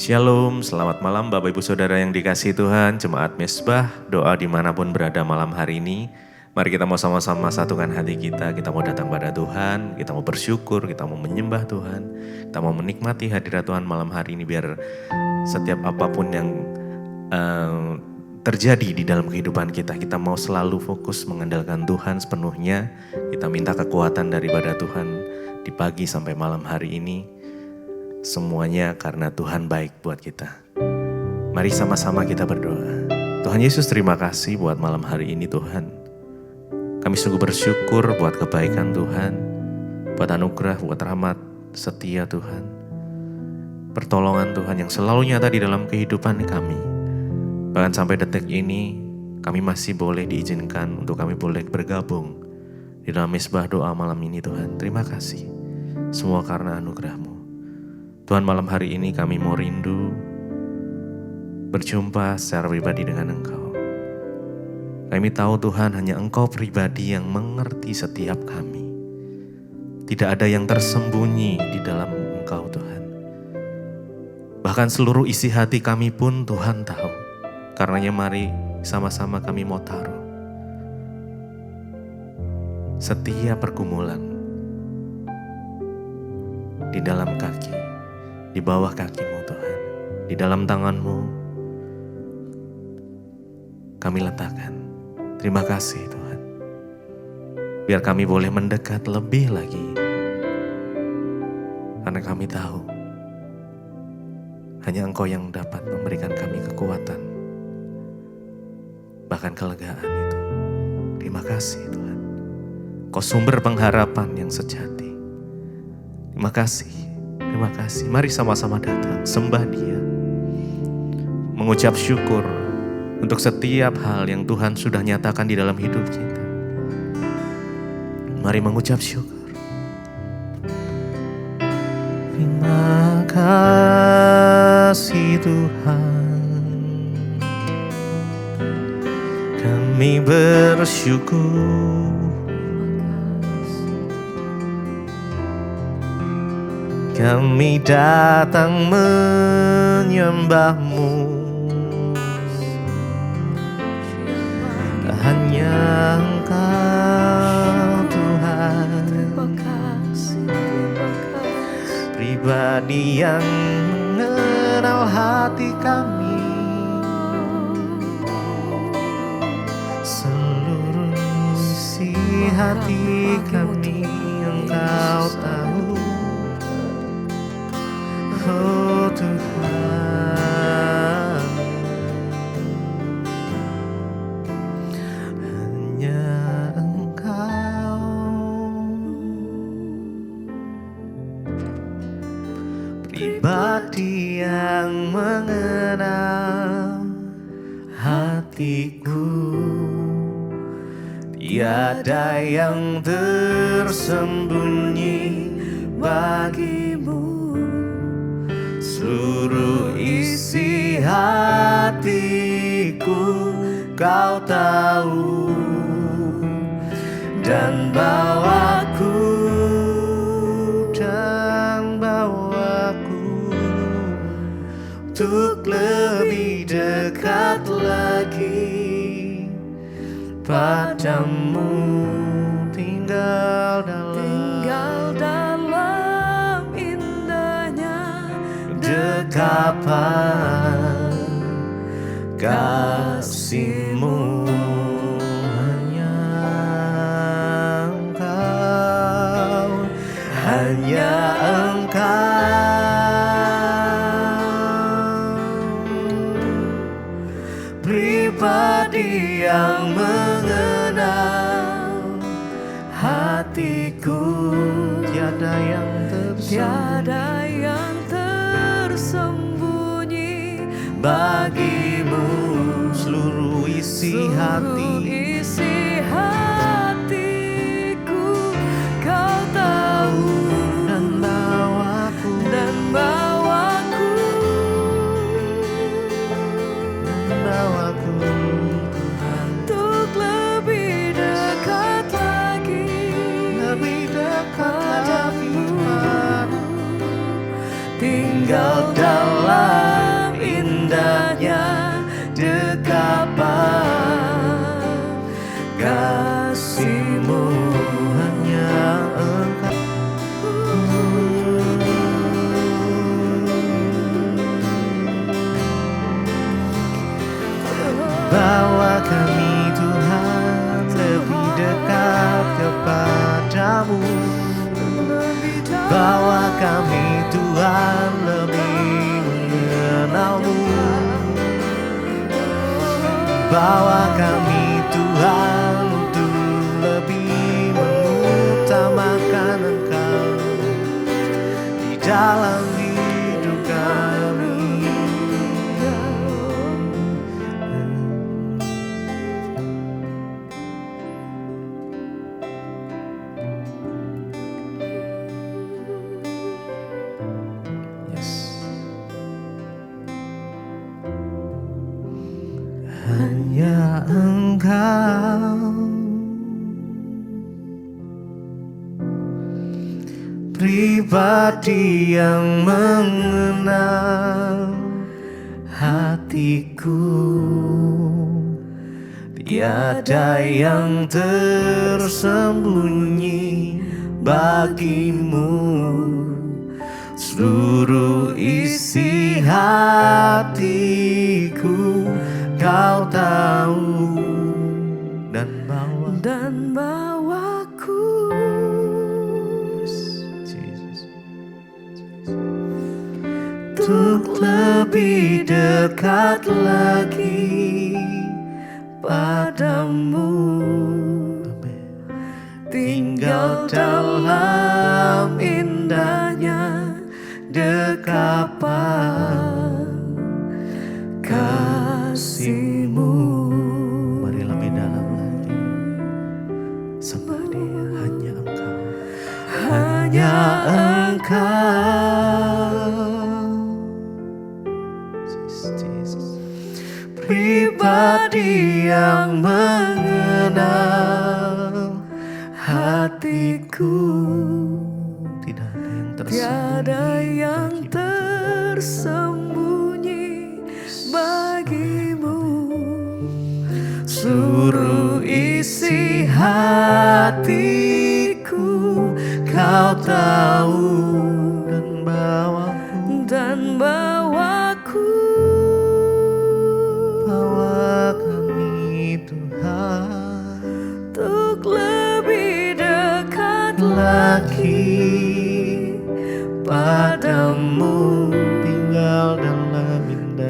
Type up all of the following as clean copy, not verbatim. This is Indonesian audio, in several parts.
Shalom, selamat malam Bapak Ibu Saudara yang dikasihi Tuhan, Jemaat Mesbah, doa dimanapun berada malam hari ini. Mari kita mau sama-sama satukan hati kita mau datang pada Tuhan, kita mau bersyukur, kita mau menyembah Tuhan, kita mau menikmati hadirat Tuhan malam hari ini biar setiap apapun yang terjadi di dalam kehidupan kita mau selalu fokus mengandalkan Tuhan sepenuhnya. Kita minta kekuatan daripada Tuhan di pagi sampai malam hari ini. Semuanya karena Tuhan baik buat kita. Mari sama-sama kita berdoa. Tuhan Yesus, terima kasih buat malam hari ini Tuhan. Kami sungguh bersyukur buat kebaikan Tuhan, buat anugerah, buat rahmat setia Tuhan. Pertolongan Tuhan yang selalu nyata di dalam kehidupan kami. Bahkan sampai detik ini kami masih boleh diizinkan untuk kami boleh bergabung di dalam mesbah doa malam ini Tuhan. Terima kasih. Semua karena anugerah-Mu. Tuhan, malam hari ini kami mau rindu berjumpa secara pribadi dengan Engkau. Kami tahu Tuhan hanya Engkau pribadi yang mengerti setiap kami. Tidak ada yang tersembunyi di dalam Engkau Tuhan. Bahkan seluruh isi hati kami pun Tuhan tahu. Karenanya mari sama-sama kami mau taruh setiap pergumulan di dalam kaki, di bawah kaki-Mu Tuhan, di dalam tangan-Mu kami letakkan. Terima kasih Tuhan. Biar kami boleh mendekat lebih lagi. Karena kami tahu hanya Engkau yang dapat memberikan kami kekuatan, bahkan kelegaan itu. Terima kasih Tuhan. Kau sumber pengharapan yang sejati. Terima kasih. Terima kasih. Mari sama-sama datang, sembah Dia. Mengucap syukur untuk setiap hal yang Tuhan sudah nyatakan di dalam hidup kita. Mari mengucap syukur. Terima kasih Tuhan. Kami bersyukur. Kami datang menyembah-Mu. Hanya Engkau Tuhan. Pribadi yang mengenal hati kami. Seluruh isi hati kami Engkau tahu. Oh Tuhan, hanya Engkau, pribadi yang mengenal hatiku. Tiada yang tersembunyi bagi-Mu. Seluruh isi hatiku Kau tahu, dan bawaku untuk lebih dekat lagi padamu, tinggal dalam indahnya dekapan kasih-Mu. Hanya Engkau, hanya Engkau, pribadi yang mengenal hatiku. Tiada yang tersembunyi bagi-Mu. Seluruh isi hatiku Kau tahu, dan bawaku untuk lebih dekat lagi padamu, tinggal dalam dalam-Mu. Bawa kami Tuhan lebih mengenal-Mu. Bawa kami Tuhan untuk lebih mengutamakan Engkau di dalam hidup kami. Hanya Engkau pribadi yang mengenal hatiku. Tiada yang tersembunyi bagimu. Seluruh isi hatiku Kau tahu, dan bawaku untuk lebih dekat lagi padamu. Tinggal dalam indahnya dekapan kasih-Mu. Mari lebih dalam lagi sembah Dia. Hanya Engkau, hanya Engkau pribadi yang mengenal hatiku. Tiada yang tersembunyi bagimu. Seluruh isi hatiku Kau tahu, dan bawaku bawa kami Tuhan untuk lebih dekat lagi padamu.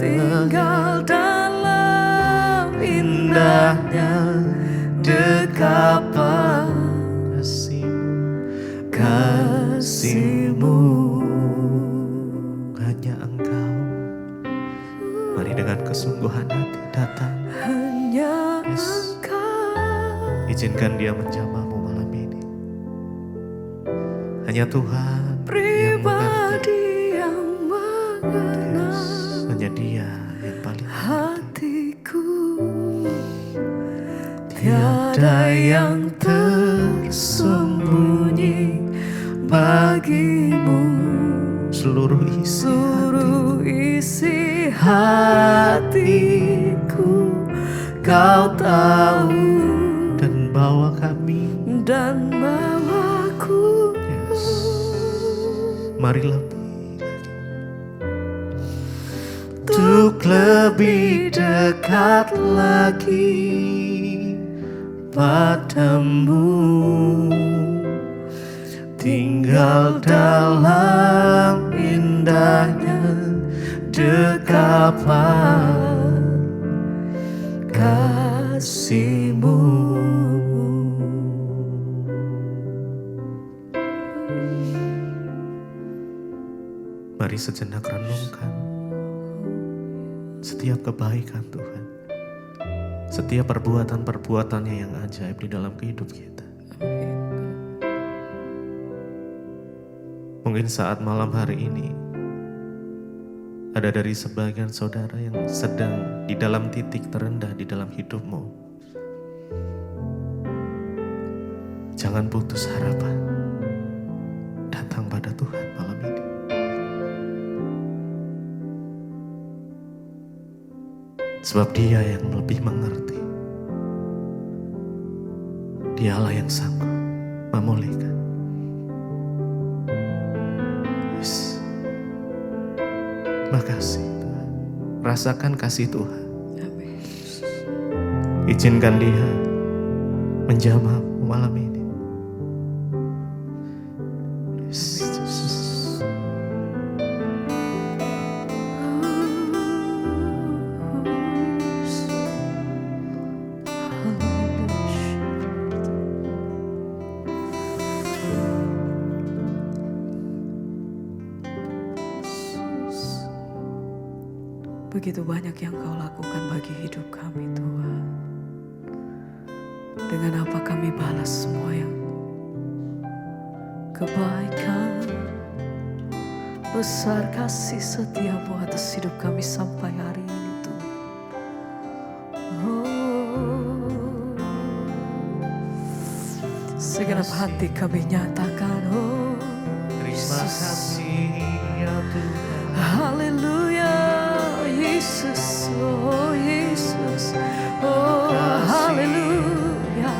Tinggal dalam indahnya dekapan kasih-Mu. Hanya Engkau. Mari dengan kesungguhan hati datang. Hanya Engkau. Izinkan Dia menjamahmu malam ini. Hanya Tuhan pribadi yang mengenal. Hanya Dia yang paling hatiku. Tiada yang tersembunyi bagimu. Seluruh isi hatiku Kau tahu, dan bawaku. Yes. Mari lebih untuk lebih dekat lagi padamu. Tinggal dalam indahnya dekapan kasih-Mu. Mari sejenak renungkan setiap kebaikan Tuhan, setiap perbuatan-perbuatannya yang ajaib di dalam kehidupan kita. Mungkin saat malam hari ini ada dari sebagian saudara yang sedang di dalam titik terendah di dalam hidupmu. Jangan putus harapan. Datang pada Tuhan malam ini. Sebab Dia yang lebih mengerti. Dialah yang sanggup memulihkan. Yes. Makasih Tuhan. Rasakan kasih Tuhan. Izinkan Dia menjamah malam ini. Begitu banyak yang Kau lakukan bagi hidup kami Tuhan. Dengan apa kami balas semua yang kebaikan, besar kasih setiamu atas hidup kami sampai hari ini Tuhan. Segenap hati kami nyatakan, Terima kasih ya Tuhan. haleluya Yesus, oh Yesus, oh haleluya.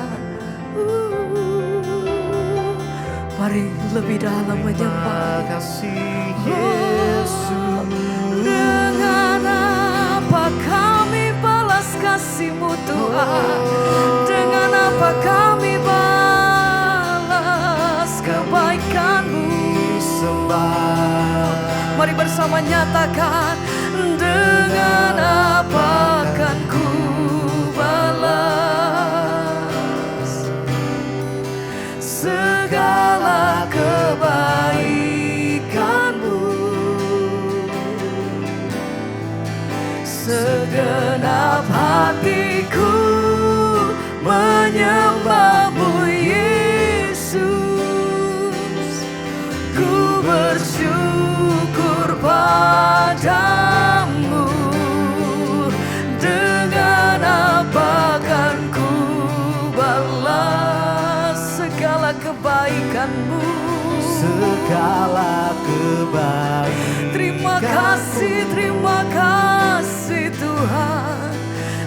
Mari lebih dalam menyembah. Terima kasih Yesus. Dengan apa kami balas kasih-Mu Tuhan? Dengan apa kami balas kebaikan-Mu? Mari bersama nyatakan, dengan apa akan ku balas segala kebaikan-Mu? Segenap hatiku menyembah-Mu Yesus. Ku bersyukur padamu. Dengan apa akan ku balas segala kebaikan-Mu? Segala kebaikan. Terima kasih Tuhan.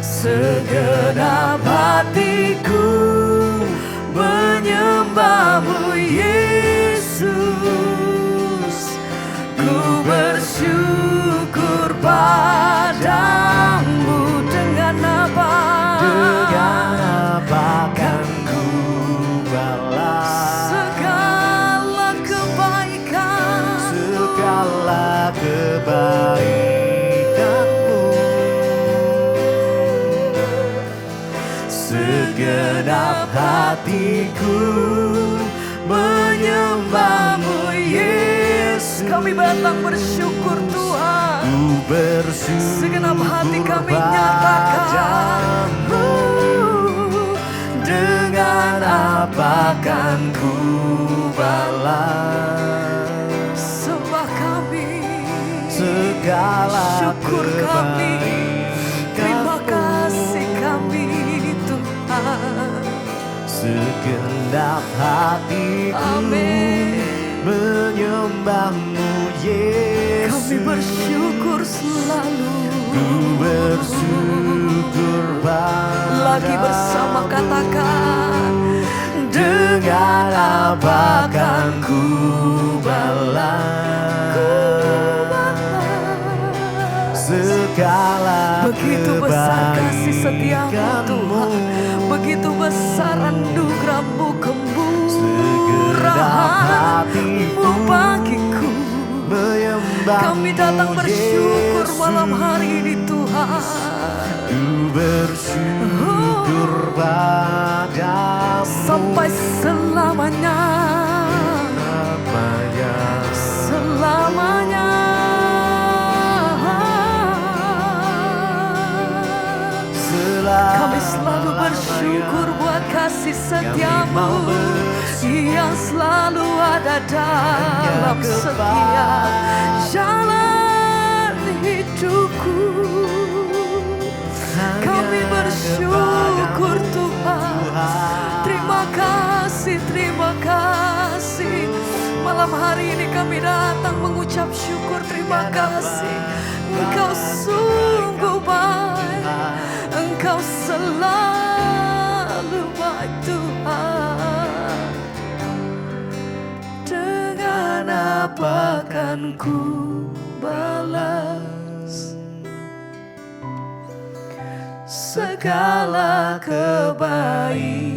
Segenap hatiku menyembah-Mu Yesus. Ku bersyukur padamu. Dengan apa akan ku balas segala kebaikan? segala kebaikan-Mu? Segenap hatiku menyembah-Mu Yesus. Kami datang bersyukur Tuhan. Ku bersyukur Segenap hati kami nyatakan, dengan apa akan ku balas sembah kami, segala syukur kami, terima kebaikan-Mu? kasih kami Tuhan. Segenap hatiku Amin. menyembah-Mu Yesus. Kami bersyukur selalu. Ku bersyukur padamu. Lagi bersama katakan, dengan apa akan ku balas segala begitu besar kasih setiamu kebaikan-Mu? Tuhan. Begitu besar anugerah-Mu, kemurahan-Mu bagiku. Kami datang bersyukur malam hari ini Tuhan. Ku bersyukur padamu Sampai selamanya, selamanya. Kami selalu bersyukur buat kasih setiamu yang selalu ada dalam setiap jalan hidupku. Kami bersyukur Tuhan. Terima kasih. Malam hari ini kami datang mengucap syukur, terima kasih. Engkau sungguh baik, Engkau selalu baik Tuhan. Dengan apa akan ku balas segala kebaikan-Mu?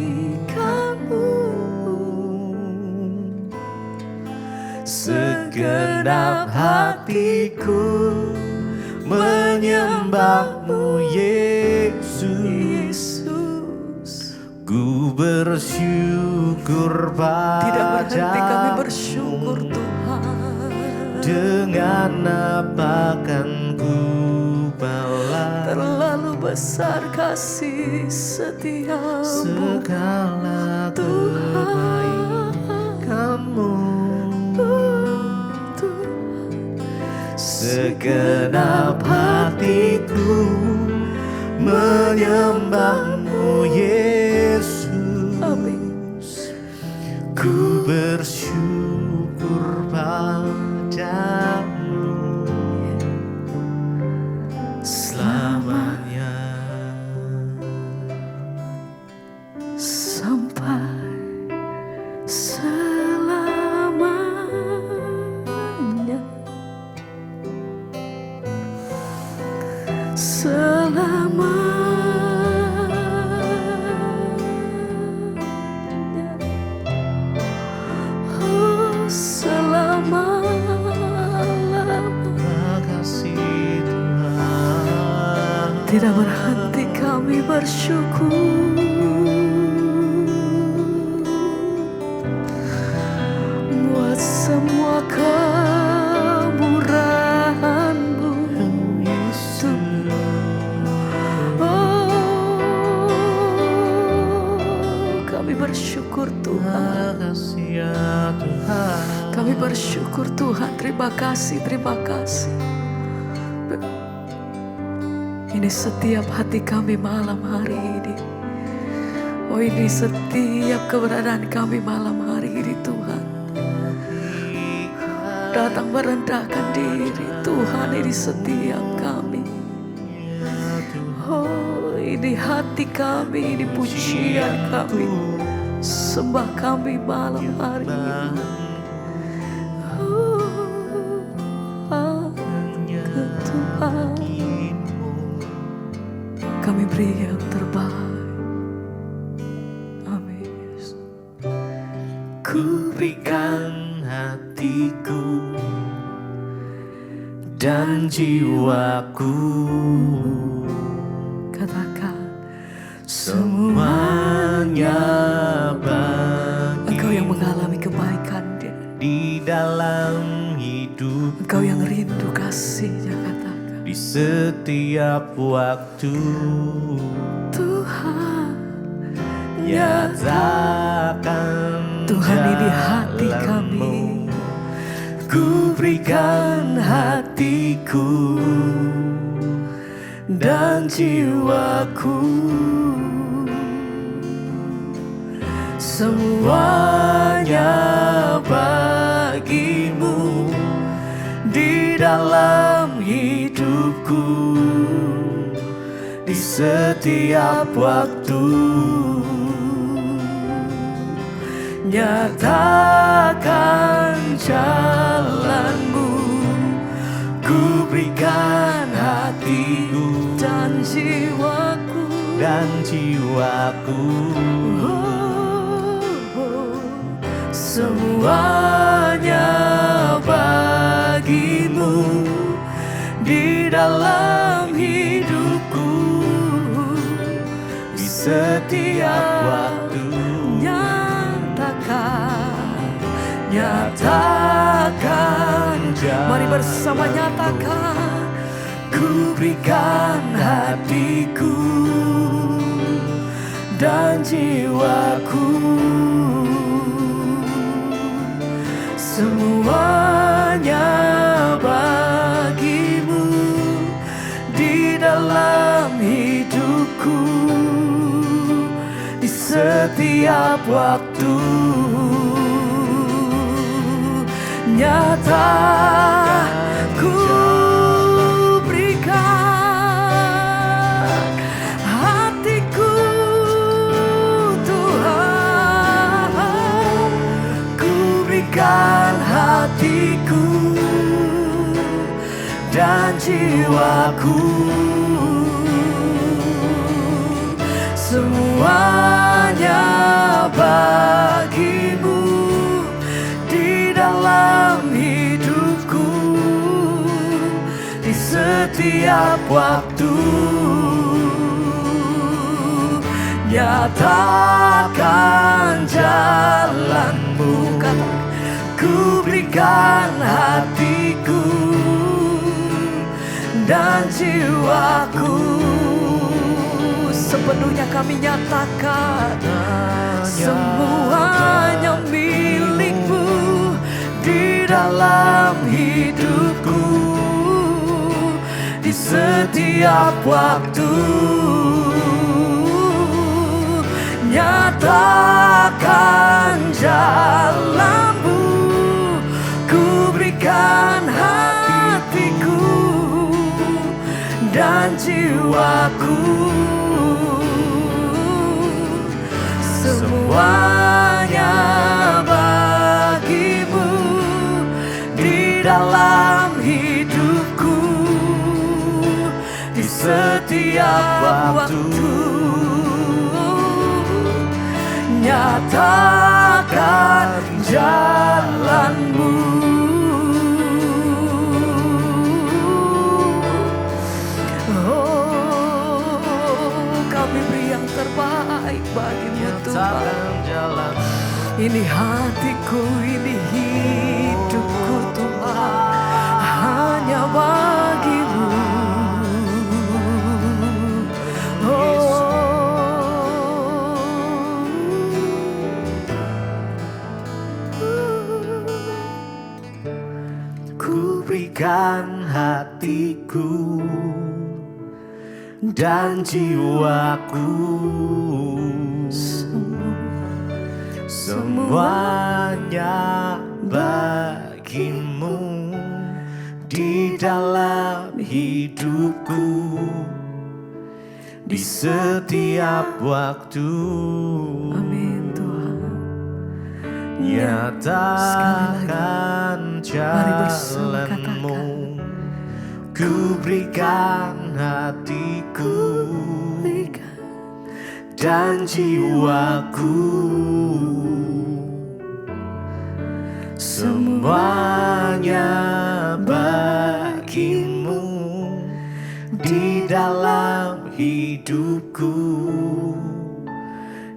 Segenap hatiku menyembah-Mu Yesus. Ku bersyukur Tidak berhenti kami padamu. bersyukur Tuhan. Dengan apa akan ku balas terlalu besar kasih setiamu segala kebaikan-Mu. Segenap hatiku menyembah-Mu Yesus. Amin. Ku bersyukur padamu selamanya. Sampai selamanya, selamanya, oh selama-lamanya. Kasih Tuhan Tidak berhenti kami bersyukur buat semua kemurahan-Mu Yesus. Oh, kami bersyukur Tuhan. Kasih ya Tuhan. Kami bersyukur Tuhan. Terima kasih, terima kasih. Ini setiap hati kami malam hari ini. Oh, ini setiap keberadaan kami malam hari ini Tuhan. Datang merendahkan diri Tuhan, ini setiap kami. Oh, ini hati kami, ini pujian kami, sembah kami malam hari ini. Oh, Tuhan, kami beri yang terbaik. Amin. Ku berikan hatiku dan jiwaku, Katakan semuanya bagi Engkau yang mengalami kebaikan, di dalam hidup, Engkau yang rindu kasihnya. Katakan di setiap waktu. Tuhan, Nyatakan Tuhan, ini hati kami. Ku berikan hatiku dan jiwaku, semuanya bagi-Mu di dalam hidupku, di setiap waktu. Nyatakan jalan-Mu, ku berikan hatiku dan jiwaku, semuanya bagi-Mu di dalam hidupku, di setiap waktu. Nyatakan jalan. Mari bersama nyatakan. Ku berikan hatiku dan jiwaku, semuanya bagi-Mu di dalam hidupku, di setiap waktu. Nyatakan ku berikan hatiku, Tuhan, ku berikan hatiku dan jiwaku, semuanya bagi-Mu di dalam hidupku, di setiap waktu. Nyatakan jalan-Mu, ku berikan hatiku dan jiwaku. Sepenuhnya kami nyatakan semuanya milikmu di dalam hidupku, di setiap waktu. Nyatakan jalanmu, ku berikan hatiku dan jiwaku. Semuanya bagimu di dalam hidupku, di setiap waktu. Nyatakan jalanmu. Oh, kami beri yang terbaik bagimu Tuhan. Ini hatiku, ini hidupku Tuhan, hanya bagimu. Ku berikan hatiku dan jiwaku, semuanya bagimu di dalam hidupku, di setiap waktu. Amin Tuhan. Nyatakan jalanmu, ku berikan hatiku dan jiwaku, semuanya bagimu di dalam hidupku,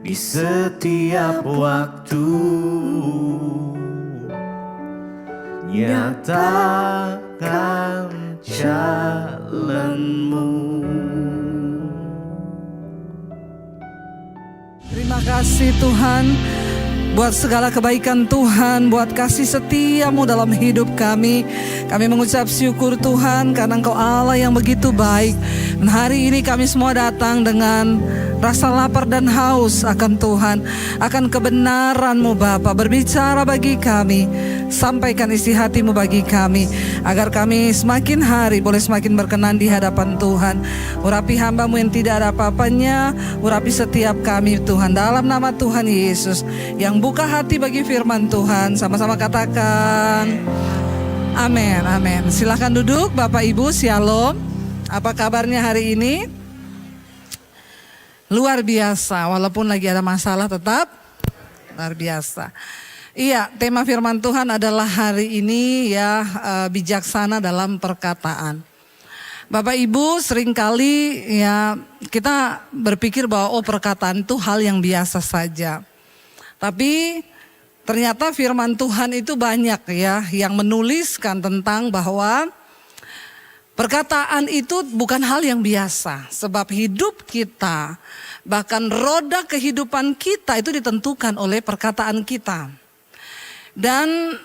di setiap waktu. Nyatakan jalanmu. Terima kasih Tuhan buat segala kebaikan Tuhan, buat kasih setiamu dalam hidup kami. Kami mengucap syukur Tuhan karena Engkau Allah yang begitu baik. Dan hari ini kami semua datang dengan rasa lapar dan haus akan Tuhan, akan kebenaran-Mu Bapa. Berbicara bagi kami, sampaikan isi hati-Mu bagi kami, agar kami semakin hari boleh semakin berkenan di hadapan Tuhan. Urapi hamba-Mu yang tidak ada apa-apanya, urapi setiap kami Tuhan, dalam nama Tuhan Yesus yang buka hati bagi firman Tuhan. Sama-sama katakan amin, amin. Silakan duduk Bapak Ibu, shalom. Apa kabarnya hari ini? Luar biasa, walaupun lagi ada masalah tetap luar biasa. Iya, tema firman Tuhan adalah hari ini ya, bijaksana dalam perkataan. Bapak Ibu, seringkali ya kita berpikir bahwa perkataan itu hal yang biasa saja. Tapi ternyata firman Tuhan itu banyak ya yang menuliskan tentang bahwa perkataan itu bukan hal yang biasa, sebab hidup kita, bahkan roda kehidupan kita itu ditentukan oleh perkataan kita. Dan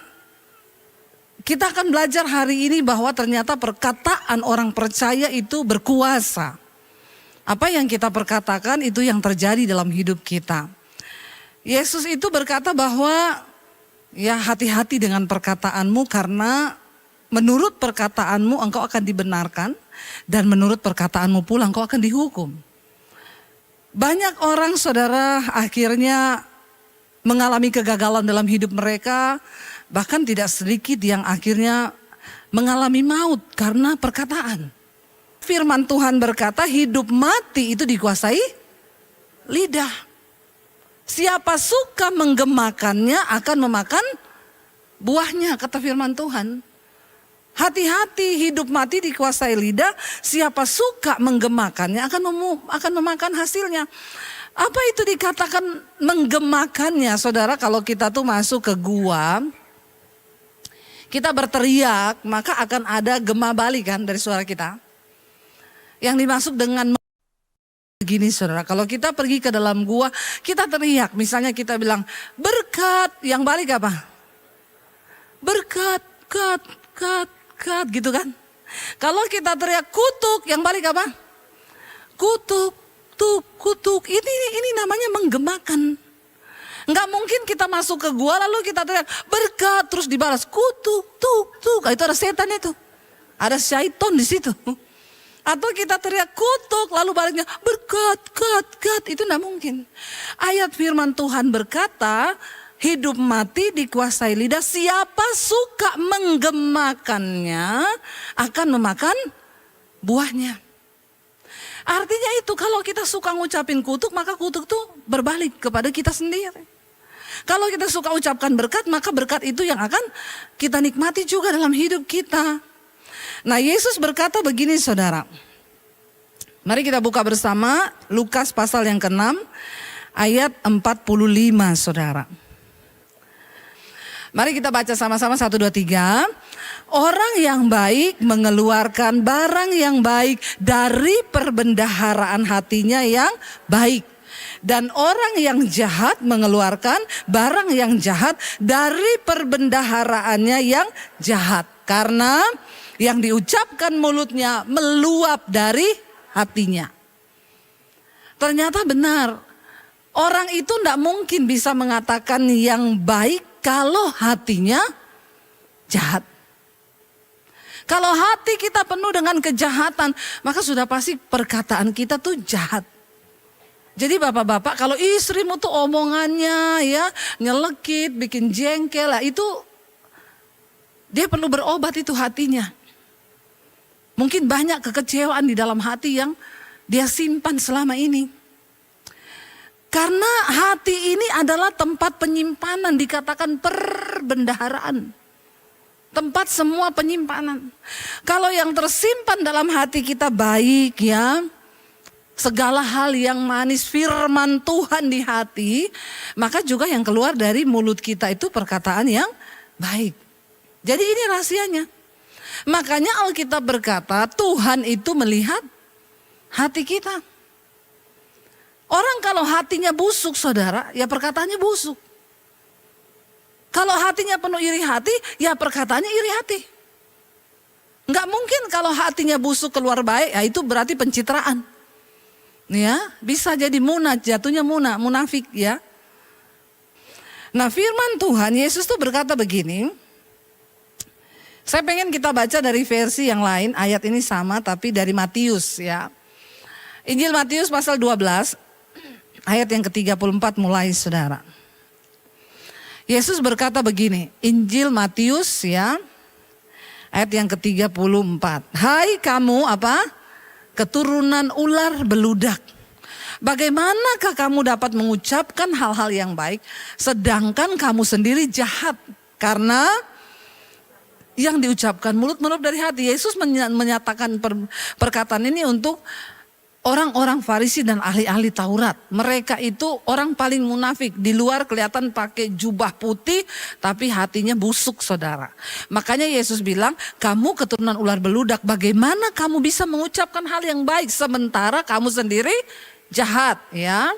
kita akan belajar hari ini bahwa ternyata perkataan orang percaya itu berkuasa. Apa yang kita perkatakan itu yang terjadi dalam hidup kita. Yesus itu berkata bahwa ya hati-hati dengan perkataanmu, karena menurut perkataanmu engkau akan dibenarkan, dan menurut perkataanmu pula engkau akan dihukum. Banyak orang saudara akhirnya mengalami kegagalan dalam hidup mereka, bahkan tidak sedikit yang akhirnya mengalami maut karena perkataan. Firman Tuhan berkata hidup mati itu dikuasai lidah. Siapa suka menggemakannya akan memakan buahnya, kata firman Tuhan. Hati-hati, hidup mati dikuasai lidah. Siapa suka menggemakannya akan memakan hasilnya. Apa itu dikatakan menggemakannya, saudara? Kalau kita tuh masuk ke gua, kita berteriak, maka akan ada gema balik kan dari suara kita. Yang dimaksud dengan begini saudara, kalau kita pergi ke dalam gua, kita teriak, misalnya kita bilang berkat, yang balik apa? Berkat, kat, gitu kan. Kalau kita teriak kutuk, yang balik apa? Kutuk, kutuk, ini namanya menggemakan. Nggak mungkin kita masuk ke gua lalu kita teriak berkat, terus dibalas kutuk, tuk, itu ada setan itu. Ada syaiton di situ. Atau kita teriak kutuk lalu baliknya berkat, kat, itu tidak mungkin. Ayat firman Tuhan berkata, hidup mati dikuasai lidah, siapa suka menggemakannya akan memakan buahnya. Artinya itu kalau kita suka ngucapin kutuk, maka kutuk itu berbalik kepada kita sendiri. Kalau kita suka ucapkan berkat, maka berkat itu yang akan kita nikmati juga dalam hidup kita. Nah, Yesus berkata begini saudara. Mari kita buka bersama Lukas pasal yang ke-6 ayat 45 saudara. Mari kita baca sama-sama 1, 2, 3. Orang yang baik mengeluarkan barang yang baik dari perbendaharaan hatinya yang baik. Dan orang yang jahat mengeluarkan barang yang jahat dari perbendaharaannya yang jahat. Karena yang diucapkan mulutnya meluap dari hatinya. Ternyata benar. Orang itu tidak mungkin bisa mengatakan yang baik kalau hatinya jahat. Kalau hati kita penuh dengan kejahatan, maka sudah pasti perkataan kita tuh jahat. Jadi bapak-bapak, kalau istrimu tuh omongannya ya nyelekit, bikin jengkel, lah itu dia perlu berobat itu hatinya. Mungkin banyak kekecewaan di dalam hati yang dia simpan selama ini. Karena hati ini adalah tempat penyimpanan, dikatakan perbendaharaan. Tempat semua penyimpanan. Kalau yang tersimpan dalam hati kita baik ya, segala hal yang manis firman Tuhan di hati, maka juga yang keluar dari mulut kita itu perkataan yang baik. Jadi ini rahasianya. Makanya Alkitab berkata Tuhan itu melihat hati kita. Orang kalau hatinya busuk saudara, ya perkataannya busuk. Kalau hatinya penuh iri hati, ya perkataannya iri hati. Enggak mungkin kalau hatinya busuk keluar baik, ya itu berarti pencitraan. Ya, bisa jadi jatuhnya munafik ya. Nah firman Tuhan, Yesus tuh berkata begini. Saya pengen kita baca dari versi yang lain, ayat ini sama tapi dari Matius ya. Injil Matius pasal 12, ayat yang ke-34 mulai saudara. Yesus berkata begini, Injil Matius ya, ayat yang ke-34. Hai kamu apa? Keturunan ular beludak. Bagaimanakah kamu dapat mengucapkan hal-hal yang baik, sedangkan kamu sendiri jahat? Karena yang diucapkan mulut meluap dari hati. Yesus menyatakan perkataan ini untuk orang-orang Farisi dan ahli-ahli Taurat. Mereka itu orang paling munafik. Di luar kelihatan pakai jubah putih, tapi hatinya busuk saudara. Makanya Yesus bilang, kamu keturunan ular beludak, bagaimana kamu bisa mengucapkan hal yang baik sementara kamu sendiri jahat ya.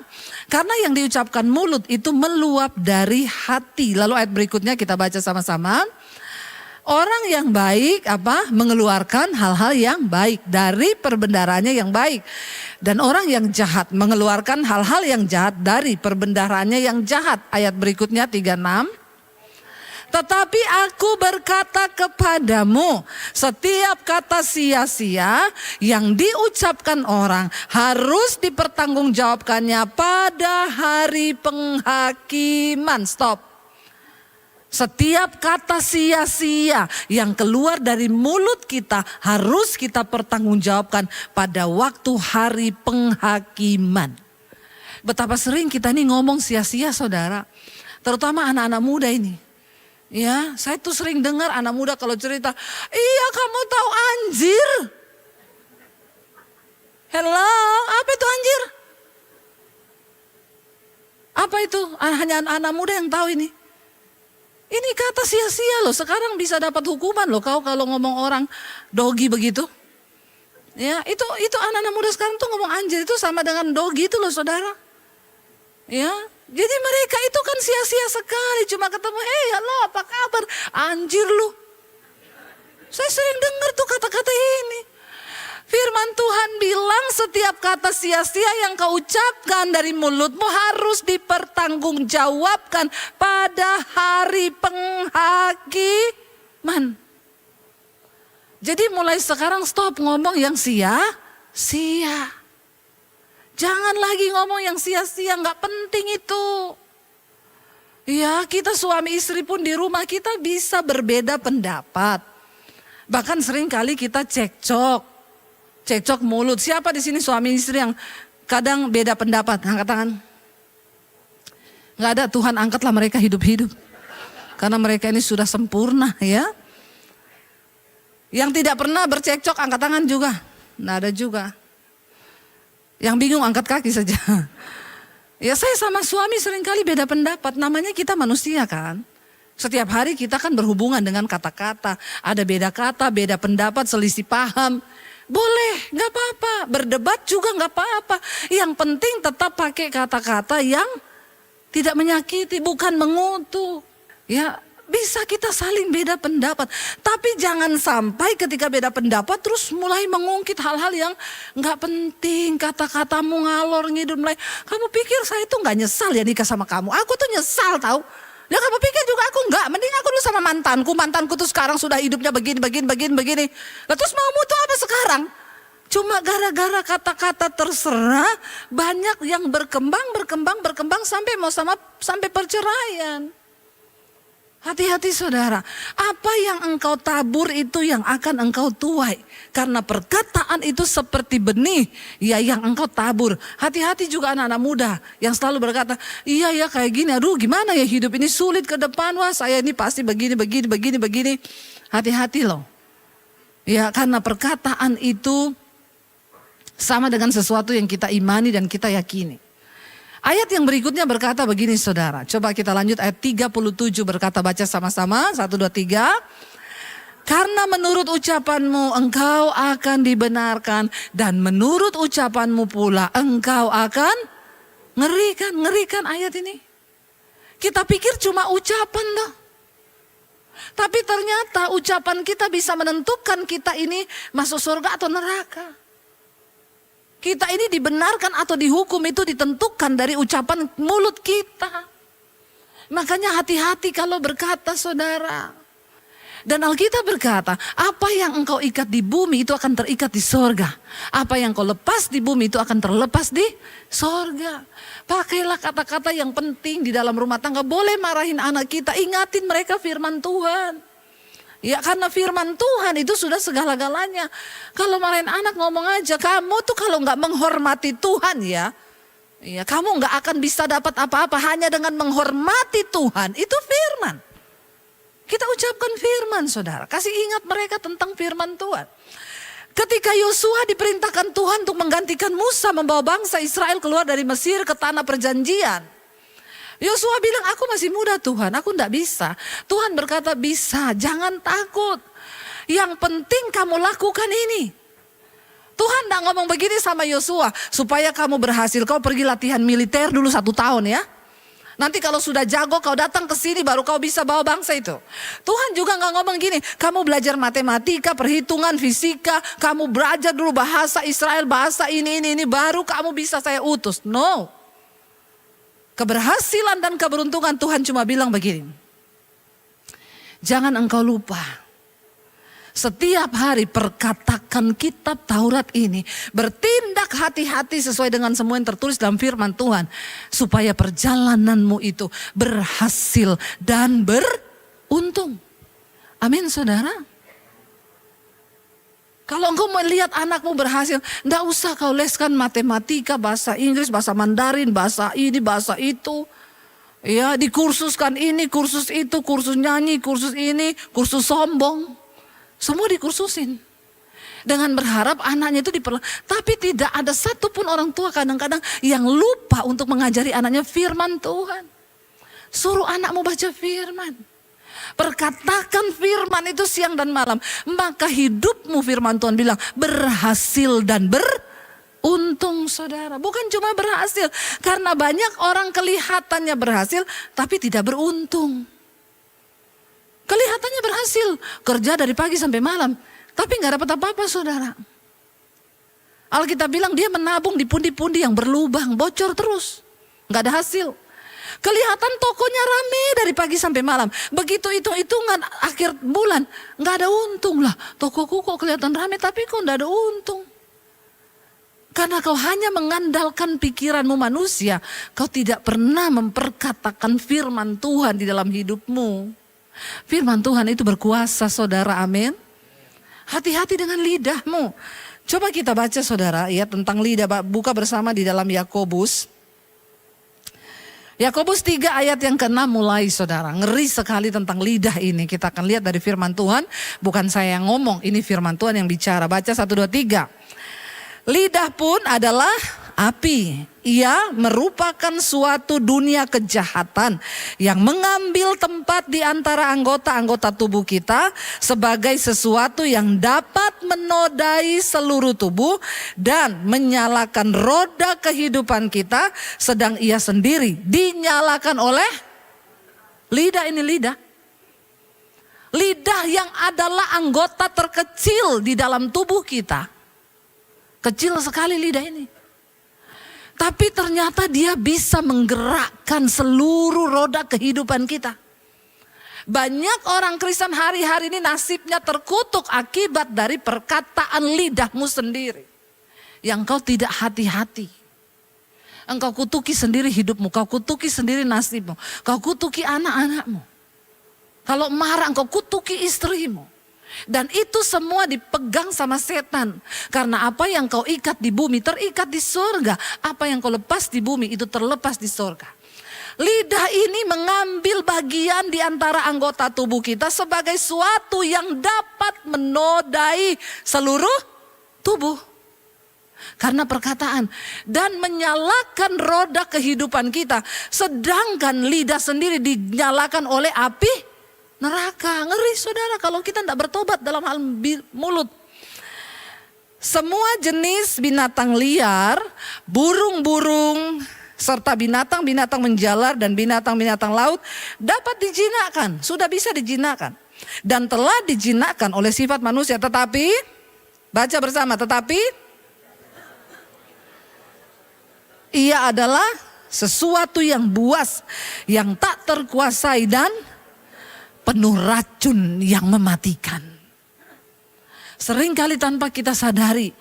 Karena yang diucapkan mulut itu meluap dari hati. Lalu ayat berikutnya kita baca sama-sama. Orang yang baik apa? Mengeluarkan hal-hal yang baik dari perbendaharaannya yang baik. Dan orang yang jahat mengeluarkan hal-hal yang jahat dari perbendaharaannya yang jahat. Ayat berikutnya 36. Tetapi aku berkata kepadamu, setiap kata sia-sia yang diucapkan orang harus dipertanggungjawabkannya pada hari penghakiman. Stop. Setiap kata sia-sia yang keluar dari mulut kita harus kita pertanggungjawabkan pada waktu hari penghakiman. Betapa sering kita ini ngomong sia-sia saudara. Terutama anak-anak muda ini. Ya, saya tuh sering dengar anak muda kalau cerita, iya kamu tahu anjir. Hello, apa itu anjir? Apa itu? Hanya anak muda yang tahu ini. Ini kata sia-sia loh, sekarang bisa dapat hukuman loh kau kalau ngomong orang dogi begitu. Ya, itu anak-anak muda sekarang tuh ngomong anjir itu sama dengan dogi itu loh saudara. Ya, jadi mereka itu kan sia-sia sekali cuma ketemu, halo apa kabar? Anjir lu. Saya sering dengar tuh kata-kata ini. Firman Tuhan bilang setiap kata sia-sia yang kau ucapkan dari mulutmu harus dipertanggungjawabkan pada hari penghakiman. Jadi mulai sekarang stop ngomong yang sia-sia. Jangan lagi ngomong yang sia-sia, gak penting itu. Ya, kita suami istri pun di rumah kita bisa berbeda pendapat. Bahkan sering kali kita cekcok mulut. Siapa di sini suami istri yang kadang beda pendapat? Angkat tangan. Gak ada, Tuhan angkatlah mereka hidup-hidup. Karena mereka ini sudah sempurna ya. Yang tidak pernah bercekcok angkat tangan juga. Nggak ada juga. Yang bingung angkat kaki saja. Ya saya sama suami seringkali beda pendapat. Namanya kita manusia kan. Setiap hari kita kan berhubungan dengan kata-kata. Ada beda kata, beda pendapat, selisih paham. Boleh, gak apa-apa. Berdebat juga gak apa-apa. Yang penting tetap pakai kata-kata yang tidak menyakiti, bukan mengutuk. Ya, bisa kita saling beda pendapat. Tapi jangan sampai ketika beda pendapat terus mulai mengungkit hal-hal yang gak penting. Kata-katamu ngalor ngidul mulai. Kamu pikir saya tuh gak nyesal ya nikah sama kamu? Aku tuh nyesal tahu. Ya kamu pikir juga aku enggak, mending aku dulu sama mantanku tuh sekarang sudah hidupnya begini. Lah terus maumu tuh apa sekarang? Cuma gara-gara kata-kata terserah banyak yang berkembang sampai sampai perceraian. Hati-hati saudara, apa yang engkau tabur itu yang akan engkau tuai. Karena perkataan itu seperti benih ya yang engkau tabur. Hati-hati juga anak-anak muda yang selalu berkata, iya ya kayak gini, aduh gimana ya hidup ini sulit ke depan, wah saya ini pasti begini. Hati-hati loh. Ya karena perkataan itu sama dengan sesuatu yang kita imani dan kita yakini. Ayat yang berikutnya berkata begini saudara. Coba kita lanjut ayat 37 berkata, baca sama-sama. 1, 2, 3. Karena menurut ucapanmu engkau akan dibenarkan. Dan menurut ucapanmu pula engkau akan ngerikan ayat ini. Kita pikir cuma ucapan loh. Tapi ternyata ucapan kita bisa menentukan kita ini masuk surga atau neraka. Kita ini dibenarkan atau dihukum itu ditentukan dari ucapan mulut kita. Makanya hati-hati kalau berkata saudara. Dan Alkitab berkata, apa yang engkau ikat di bumi itu akan terikat di sorga. Apa yang kau lepas di bumi itu akan terlepas di sorga. Pakailah kata-kata yang penting di dalam rumah tangga. Boleh marahin anak kita, ingatin mereka firman Tuhan. Ya karena firman Tuhan itu sudah segala-galanya. Kalau marahin anak ngomong aja, kamu tuh kalau gak menghormati Tuhan ya kamu gak akan bisa dapat apa-apa hanya dengan menghormati Tuhan. Itu firman. Kita ucapkan firman saudara. Kasih ingat mereka tentang firman Tuhan. Ketika Yosua diperintahkan Tuhan untuk menggantikan Musa membawa bangsa Israel keluar dari Mesir ke tanah perjanjian. Yosua bilang, aku masih muda Tuhan, aku enggak bisa. Tuhan berkata bisa, jangan takut. Yang penting kamu lakukan ini. Tuhan enggak ngomong begini sama Yosua, supaya kamu berhasil, kau pergi latihan militer dulu 1 tahun ya. Nanti kalau sudah jago kau datang ke sini baru kau bisa bawa bangsa itu. Tuhan juga enggak ngomong gini, kamu belajar matematika, perhitungan, fisika, kamu belajar dulu bahasa Israel, bahasa ini, baru kamu bisa saya utus. No. Keberhasilan dan keberuntungan Tuhan cuma bilang begini. Jangan engkau lupa. Setiap hari perkatakan kitab Taurat ini. Bertindak hati-hati sesuai dengan semua yang tertulis dalam firman Tuhan. Supaya perjalananmu itu berhasil dan beruntung. Amin saudara. Kalau engkau melihat anakmu berhasil, enggak usah kau leskan matematika, bahasa Inggris, bahasa Mandarin, bahasa ini, bahasa itu. Ya, dikursuskan ini, kursus itu, kursus nyanyi, kursus ini, kursus sombong. Semua dikursusin. Dengan berharap anaknya itu tapi tidak ada satupun orang tua kadang-kadang yang lupa untuk mengajari anaknya firman Tuhan. Suruh anakmu baca firman. Perkatakan firman itu siang dan malam. Maka hidupmu, firman Tuhan bilang, berhasil dan beruntung, saudara. Bukan cuma berhasil. Karena banyak orang kelihatannya berhasil tapi tidak beruntung. Kelihatannya berhasil. Kerja dari pagi sampai malam. Tapi gak dapat apa-apa, saudara. Alkitab bilang dia menabung di pundi-pundi yang berlubang. Bocor terus. Gak ada hasil. Kelihatan tokonya rame dari pagi sampai malam. Begitu hitung-hitungan akhir bulan, nggak ada untung lah. Tokoku kok kelihatan rame tapi kok nggak ada untung. Karena kau hanya mengandalkan pikiranmu manusia, kau tidak pernah memperkatakan firman Tuhan di dalam hidupmu. Firman Tuhan itu berkuasa, saudara, amin. Hati-hati dengan lidahmu. Coba kita baca, saudara, ya, tentang lidah. Buka bersama di dalam Yakobus. Yakobus 3 ayat yang ke-6 mulai, saudara. Ngeri sekali tentang lidah ini. Kita akan lihat dari firman Tuhan. Bukan saya yang ngomong, ini firman Tuhan yang bicara. Baca 1, 2, 3. Lidah pun adalah api. Ia merupakan suatu dunia kejahatan yang mengambil tempat di antara anggota-anggota tubuh kita sebagai sesuatu yang dapat menodai seluruh tubuh dan menyalakan roda kehidupan kita, sedang ia sendiri dinyalakan oleh lidah. Ini lidah. Lidah yang adalah anggota terkecil di dalam tubuh kita. Kecil sekali lidah ini. Tapi ternyata dia bisa menggerakkan seluruh roda kehidupan kita. Banyak orang Kristen hari-hari ini nasibnya terkutuk akibat dari perkataan lidahmu sendiri. Yang kau tidak hati-hati. Engkau kutuki sendiri hidupmu, kau kutuki sendiri nasibmu. Kau kutuki anak-anakmu. Kalau marah engkau kutuki istrimu. Dan itu semua dipegang sama setan. Karena apa yang kau ikat di bumi terikat di surga. Apa yang kau lepas di bumi itu terlepas di surga. Lidah ini mengambil bagian di antara anggota tubuh kita sebagai suatu yang dapat menodai seluruh tubuh. Karena perkataan. Dan menyalakan roda kehidupan kita. Sedangkan lidah sendiri dinyalakan oleh api neraka. Ngeri, saudara, kalau kita tidak bertobat dalam hal mulut. Semua jenis binatang liar, burung-burung, serta binatang-binatang menjalar dan binatang-binatang laut dapat dijinakkan. Sudah bisa dijinakkan. Dan telah dijinakkan oleh sifat manusia. Tetapi, baca bersama, tetapi ia adalah sesuatu yang buas, yang tak terkuasai dan penuh racun yang mematikan. Seringkali tanpa kita sadari,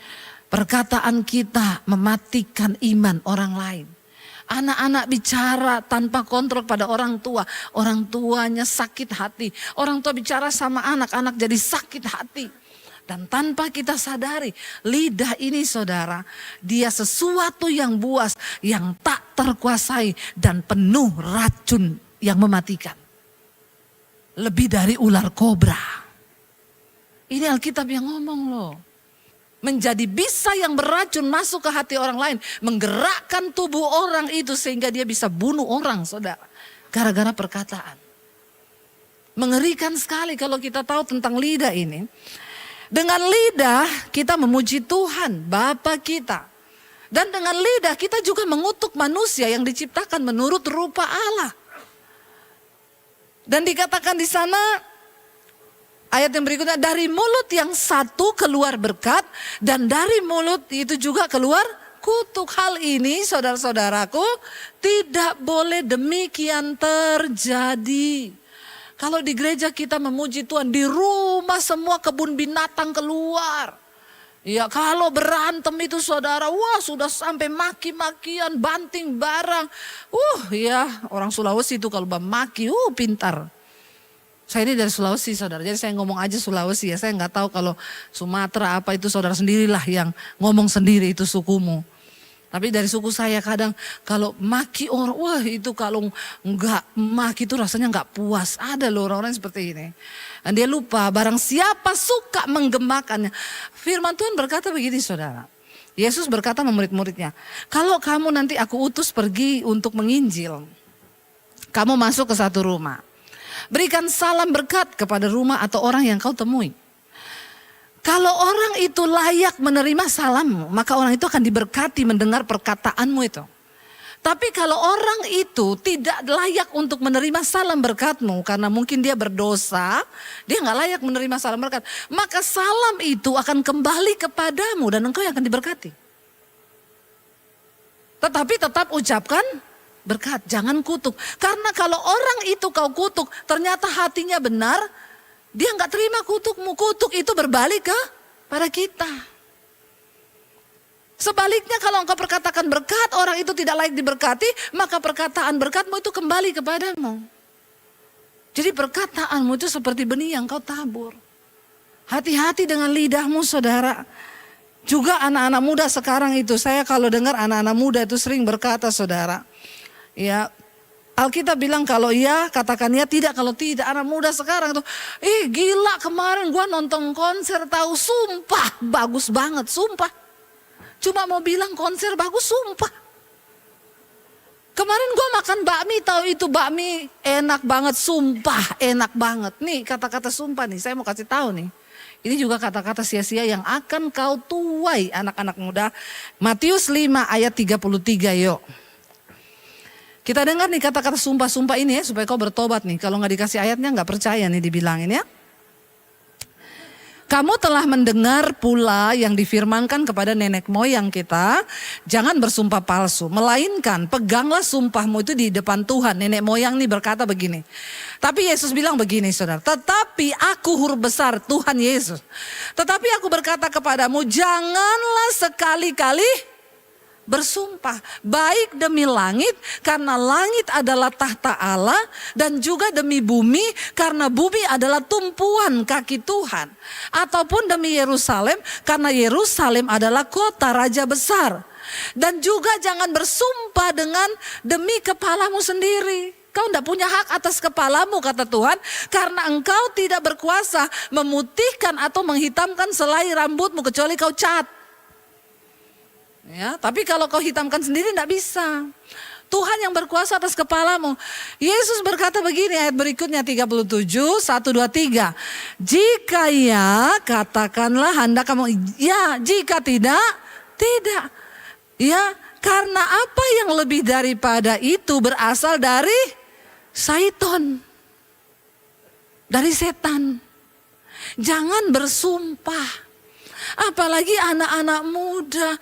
perkataan kita mematikan iman orang lain. Anak-anak bicara tanpa kontrol pada orang tua. Orang tuanya sakit hati. Orang tua bicara sama anak, anak jadi sakit hati. Dan tanpa kita sadari, lidah ini, saudara, dia sesuatu yang buas, yang tak terkuasai dan penuh racun yang mematikan. Lebih dari ular kobra. Ini Alkitab yang ngomong loh. Menjadi bisa yang beracun masuk ke hati orang lain. Menggerakkan tubuh orang itu sehingga dia bisa bunuh orang, saudara. Gara-gara perkataan. Mengerikan sekali kalau kita tahu tentang lidah ini. Dengan lidah kita memuji Tuhan, Bapa kita. Dan dengan lidah kita juga mengutuk manusia yang diciptakan menurut rupa Allah. Dan dikatakan di sana ayat yang berikutnya, dari mulut yang satu keluar berkat dan dari mulut itu juga keluar kutuk. Hal ini, saudara-saudaraku, tidak boleh demikian terjadi. Kalau di gereja kita memuji Tuhan, di rumah semua kebun binatang keluar. Ya, kalau berantem itu, saudara, wah sudah sampai maki-makian, banting barang. Ya, orang Sulawesi itu kalau maki, pintar. Saya ini dari Sulawesi, saudara, jadi saya ngomong aja Sulawesi ya. Saya nggak tahu kalau Sumatera apa itu, saudara sendirilah yang ngomong sendiri itu sukumu. Tapi dari suku saya kadang kalau maki orang, wah itu kalau nggak maki itu rasanya nggak puas. Ada loh orang-orang seperti ini. Dan dia lupa barang siapa suka menggemakannya. Firman Tuhan berkata begini, saudara. Yesus berkata sama murid-muridnya, kalau kamu nanti aku utus pergi untuk menginjil, kamu masuk ke satu rumah. Berikan salam berkat kepada rumah atau orang yang kau temui. Kalau orang itu layak menerima salammu, maka orang itu akan diberkati mendengar perkataanmu itu. Tapi kalau orang itu tidak layak untuk menerima salam berkatmu, karena mungkin dia berdosa, dia nggak layak menerima salam berkat, maka salam itu akan kembali kepadamu dan engkau yang akan diberkati. Tetapi tetap ucapkan berkat, jangan kutuk. Karena kalau orang itu kau kutuk, ternyata hatinya benar, dia nggak terima kutukmu. Kutuk itu berbalik pada kita. Sebaliknya kalau engkau perkatakan berkat, orang itu tidak layak diberkati, maka perkataan berkatmu itu kembali kepadamu. Jadi perkataanmu itu seperti benih yang kau tabur. Hati-hati dengan lidahmu, saudara. Juga anak-anak muda sekarang itu, saya kalau dengar anak-anak muda itu sering berkata, saudara. Ya, Alkitab bilang kalau iya, katakan ya, tidak kalau tidak. Anak muda sekarang itu, gila kemarin gua nonton konser tahu, sumpah bagus banget, sumpah. Cuma mau bilang konser bagus, sumpah. Kemarin gue makan bakmi, tahu itu bakmi enak banget, sumpah enak banget. Nih kata-kata sumpah nih, saya mau kasih tahu nih. Ini juga kata-kata sia-sia yang akan kau tuai anak-anak muda. Matius 5 ayat 33 yuk. Kita dengar nih kata-kata sumpah-sumpah ini ya, supaya kau bertobat nih. Kalau nggak dikasih ayatnya nggak percaya nih dibilangin ya. Kamu telah mendengar pula yang difirmankan kepada nenek moyang kita, jangan bersumpah palsu, melainkan peganglah sumpahmu itu di depan Tuhan. Nenek moyang nih berkata begini. Tapi Yesus bilang begini, saudara, tetapi aku huruf besar Tuhan Yesus. Tetapi aku berkata kepadamu, janganlah sekali-kali bersumpah, baik demi langit karena langit adalah tahta Allah, dan juga demi bumi karena bumi adalah tumpuan kaki Tuhan, ataupun demi Yerusalem karena Yerusalem adalah kota raja besar. Dan juga jangan bersumpah dengan demi kepalamu sendiri. Kau tidak punya hak atas kepalamu, kata Tuhan, karena engkau tidak berkuasa memutihkan atau menghitamkan selai rambutmu kecuali kau cat. Ya, tapi kalau kau hitamkan sendiri tidak bisa. Tuhan yang berkuasa atas kepalamu. Yesus berkata begini, ayat berikutnya 37, 1, 2, 3. Jika ya, katakanlah hendak kamu, ya, jika tidak, tidak. Ya, karena apa yang lebih daripada itu berasal dari Saiton. Dari setan. Jangan bersumpah. Apalagi anak-anak muda.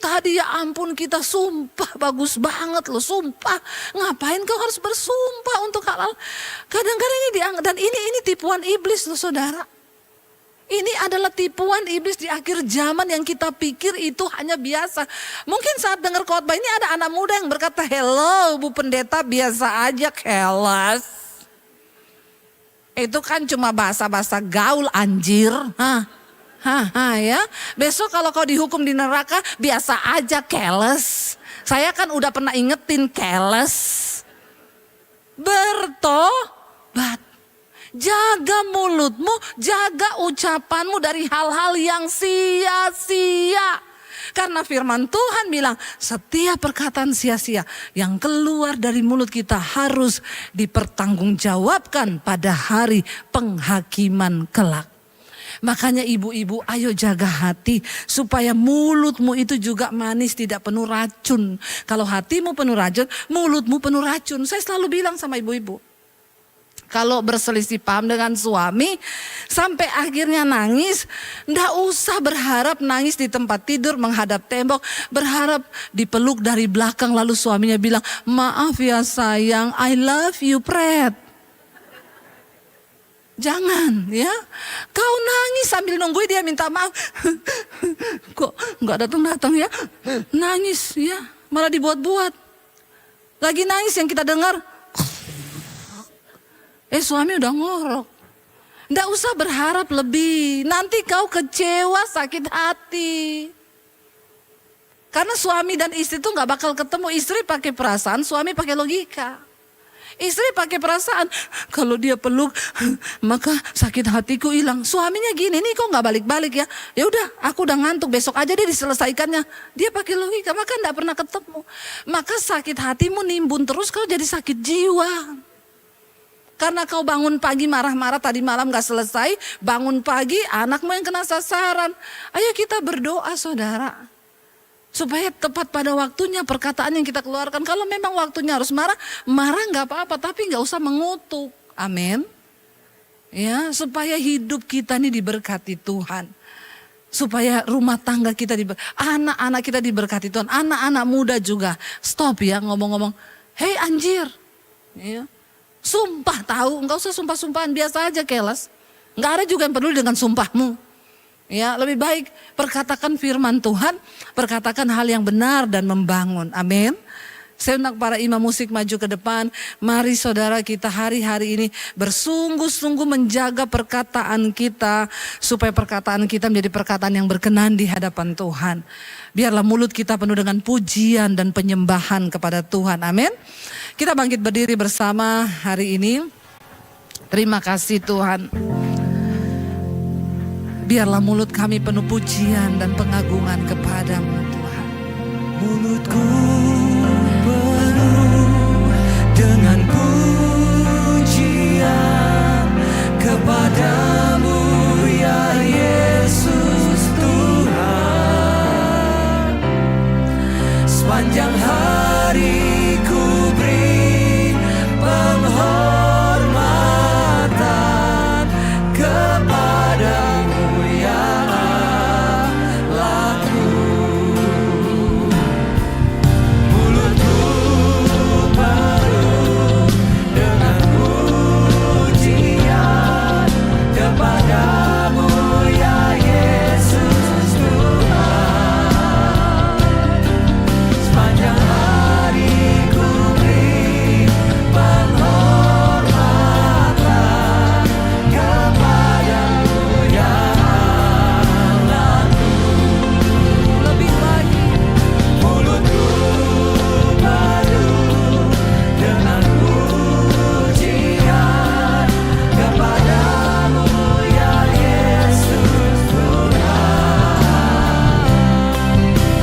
Tadi ya ampun kita sumpah bagus banget loh, sumpah. Ngapain kau harus bersumpah untuk halal? Kadang-kadang ini dianggap, dan ini tipuan iblis loh saudara. Ini adalah tipuan iblis di akhir zaman yang kita pikir itu hanya biasa. Mungkin saat dengar khotbah ini ada anak muda yang berkata, hello Bu Pendeta, biasa aja keles. Itu kan cuma bahasa-bahasa gaul anjir. Ya, besok kalau kau dihukum di neraka biasa aja keles. Saya kan udah pernah ingetin keles. Bertobat. Jaga mulutmu, jaga ucapanmu dari hal-hal yang sia-sia. Karena firman Tuhan bilang setiap perkataan sia-sia yang keluar dari mulut kita harus dipertanggungjawabkan pada hari penghakiman kelak. Makanya ibu-ibu ayo jaga hati supaya mulutmu itu juga manis, tidak penuh racun. Kalau hatimu penuh racun, mulutmu penuh racun. Saya selalu bilang sama ibu-ibu, kalau berselisih paham dengan suami sampai akhirnya nangis, ndak usah berharap nangis di tempat tidur menghadap tembok, berharap dipeluk dari belakang lalu suaminya bilang, maaf ya sayang, I love you Pret. Jangan ya, kau nangis sambil nungguin dia minta maaf. Kok nggak datang-datang ya, nangis ya, malah dibuat-buat. Lagi nangis yang kita dengar, suami udah ngorok. Nggak usah berharap lebih, nanti kau kecewa sakit hati. Karena suami dan istri itu nggak bakal ketemu. Istri pakai perasaan, suami pakai logika. Istri pakai perasaan, kalau dia peluk maka sakit hatiku hilang. Suaminya gini, nih kok nggak balik-balik ya? Ya udah, aku udah ngantuk, besok aja dia diselesaikannya. Dia pakai logika, maka nggak pernah ketemu. Maka sakit hatimu nimbun terus, kau jadi sakit jiwa. Karena kau bangun pagi marah-marah tadi malam gak selesai, bangun pagi anakmu yang kena sasaran. Ayo kita berdoa saudara. Supaya tepat pada waktunya perkataan yang kita keluarkan. Kalau memang waktunya harus marah, marah gak apa-apa, tapi gak usah mengutuk. Amin. Ya, supaya hidup kita ini diberkati Tuhan. Supaya rumah tangga kita anak-anak kita diberkati Tuhan. Anak-anak muda juga. Stop ya ngomong-ngomong. Hei anjir. Ya. Sumpah tahu, enggak usah sumpah-sumpahan, biasa aja keles. Enggak ada juga yang peduli dengan sumpahmu. Ya, lebih baik perkatakan firman Tuhan, perkatakan hal yang benar dan membangun. Amin. Saya undang para imam musik maju ke depan. Mari saudara kita hari-hari ini bersungguh-sungguh menjaga perkataan kita. Supaya perkataan kita menjadi perkataan yang berkenan di hadapan Tuhan. Biarlah mulut kita penuh dengan pujian dan penyembahan kepada Tuhan. Amin. Kita bangkit berdiri bersama hari ini. Terima kasih Tuhan. Biarlah mulut kami penuh pujian dan pengagungan kepadamu Tuhan. Mulutku penuh dengan pujian kepadamu ya Yesus Tuhan. Sepanjang hari ku beri penghormatan kepadamu ya Allahku. Mulutku penuh dengan pujian kepadamu ya Yesus Tuhan. Sepanjang hari ku beri penghormatan kepadamu ya Allahku. Lebih lagi. Mulutku penuh dengan pujian kepadamu ya Yesus Tuhan.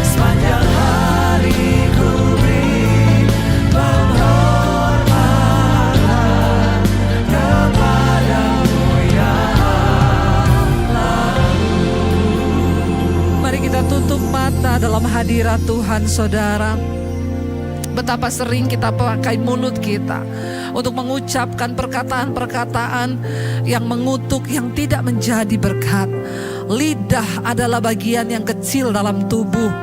Sepanjang hari ku beri penghormatan kepadamu ya Mari kita tutup mata dalam hadirat Tuhan saudara. Betapa sering kita pakai mulut kita untuk mengucapkan perkataan-perkataan yang mengutuk, yang tidak menjadi berkat. Lidah adalah bagian yang kecil dalam tubuh,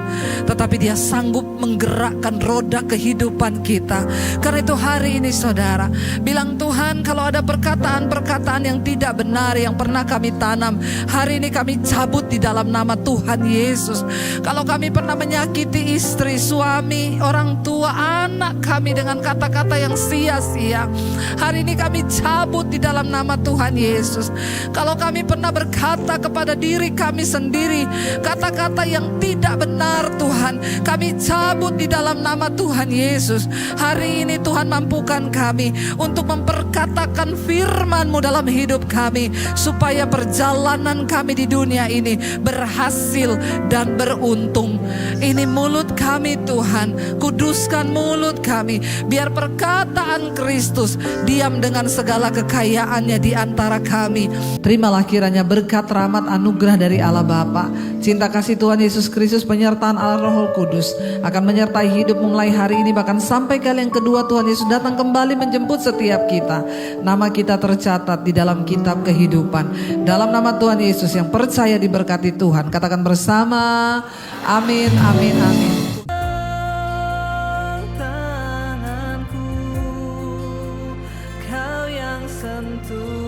tetapi dia sanggup menggerakkan roda kehidupan kita. Karena itu hari ini saudara, bilang Tuhan, kalau ada perkataan-perkataan yang tidak benar yang pernah kami tanam, hari ini kami cabut di dalam nama Tuhan Yesus. Kalau kami pernah menyakiti istri, suami, orang tua, anak kami dengan kata-kata yang sia-sia, hari ini kami cabut di dalam nama Tuhan Yesus. Kalau kami pernah berkata kepada diri kami sendiri kata-kata yang tidak benar, Tuhan, kami cabut di dalam nama Tuhan Yesus. Hari ini Tuhan mampukan kami untuk memperkatakan firman-Mu dalam hidup kami, supaya perjalanan kami di dunia ini berhasil dan beruntung. Ini mulut kami Tuhan, kuduskan mulut kami, biar perkataan Kristus diam dengan segala kekayaannya di antara kami. Terimalah kiranya berkat, rahmat, anugerah dari Allah Bapa, cinta kasih Tuhan Yesus Kristus, penyertaan Allah Roh Kudus akan menyertai hidup mulai hari ini bahkan sampai kali yang kedua Tuhan Yesus datang kembali menjemput setiap kita. Nama kita tercatat di dalam kitab kehidupan. Dalam nama Tuhan Yesus yang percaya diberkati Tuhan, katakan bersama, amin, amin, amin.